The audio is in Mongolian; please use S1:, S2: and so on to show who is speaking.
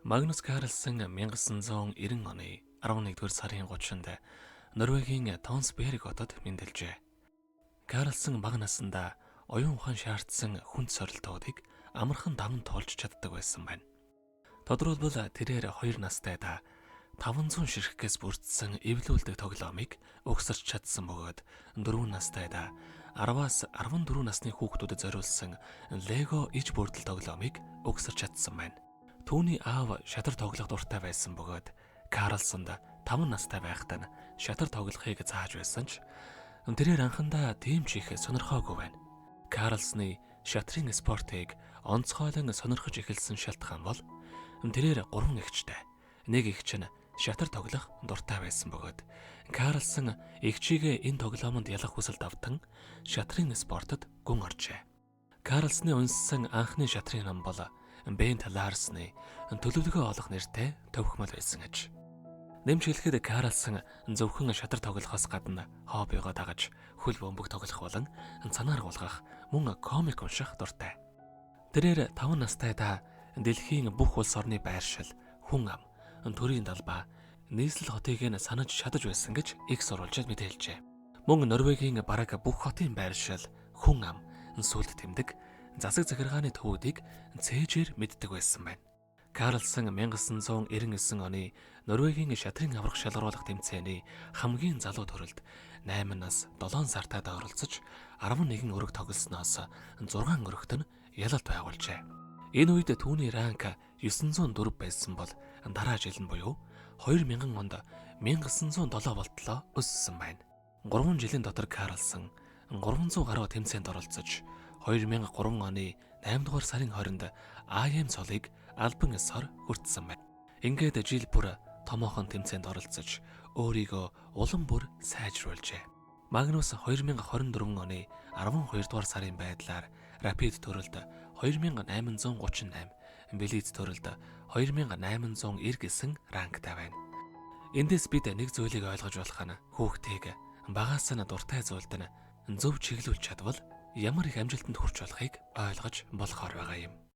S1: Магнус Карлсон 1990 оны 11-р сарын 30-нд Норвегийн Тонсберг хотод мэндэлжээ. Карлсон бага насндаа оюун ухаан шаардсан хүнд сорилтуудыг амархан даван туулж чаддаг байсан байна. Тодорхойлбол тэрээр 2 настайдаа 500 ширхгээс бүрдсэн эвлүүлдэг тоглоомыг угсарч чадсан бөгөөд 4 настайдаа 10-аас 14 насны хүүхдүүдэд зориулсан Лего иж бүрдэл тоглоомыг угсарч чадсан байна. Түүний аав шатар тоглох дуртай байсан бөгөөд Карлсонд 5 настай байхдаа шатар тоглохыг зааж байсан ч тэрээр анхандаа тийм ч их сонирхоогүй байна. Карлсны шатрын спортыг онцгойлон сонирхож эхэлсэн шалтгаан бол тэрээр 3 эгчтэй. Нэг эгч нь шатар тоглох дуртай байсан бөгөөд Карлсон эгчийгээ энэ тоглоомонд ялах хүсэлт автан шатрын спортод гүн оржээ. Карлсны унссан анхны шатрын ном бол Бент Ларсны төлөвлөгөө олох нэртэй төвхмөл байсан аж. Нэмж хэлэхэд Карлсон зөвхөн шатар тоглохоос гадна хоббигоо дагаж хөл бөмбөг тоглох болон цанаар гулгах мөн комик унших дуртай. Тэрээр 5 настайдаа дэлхийн бүх улс орны байршил, хүн ам, төрийн далбаа, нийслэл хотыг нь санаж чадаж байсан гэж их сурвалжид мэдээлжээ. Мөн Норвегийн бараг бүх хотын байршил, хүн ам, сүлд тэмдэг, засаг захиргааны төвүүдийг цээжээр мэддэг байсан байна. Карлсон 1999 оны Норвегийн шатрын аврах шалгаруулах тэмцээний хамгийн залуу төрөлд 8 нас 7 сартад оролцож 11 өрөг тоглосноос 6 өрөгт нь ялалт байгуулжээ. Энэ үед түүний ранк 904 байсан бол дараа жил нь буюу 2000 онд 1907 болтлоо өссөн байна. 3 жилийн дотор Карлсон 300 гаруй тэмцээнд оролцож 2003 оны 8 дугаар сарын 20-нд IM цолыг албан ёсоор хүртсэн байна. Ингээд жил бүр томоохон тэмцээнд оролцож өөрийгөө улам бүр сайжруулжээ. Магнус 2024 оны 12 дугаар сарын байдлаар Рапид төрөлд 2838, Блиц төрөлд 2890 гэсэн ранктай байна. Эндээс бид нэг зүйлийг ойлгож болох нь хүүхдийг багаас нь дуртай зүйлд нь зөв чиглүүлж чадвал ямар их амжилтанд хүрч болохыг ойлгож болохоор байгаа юм.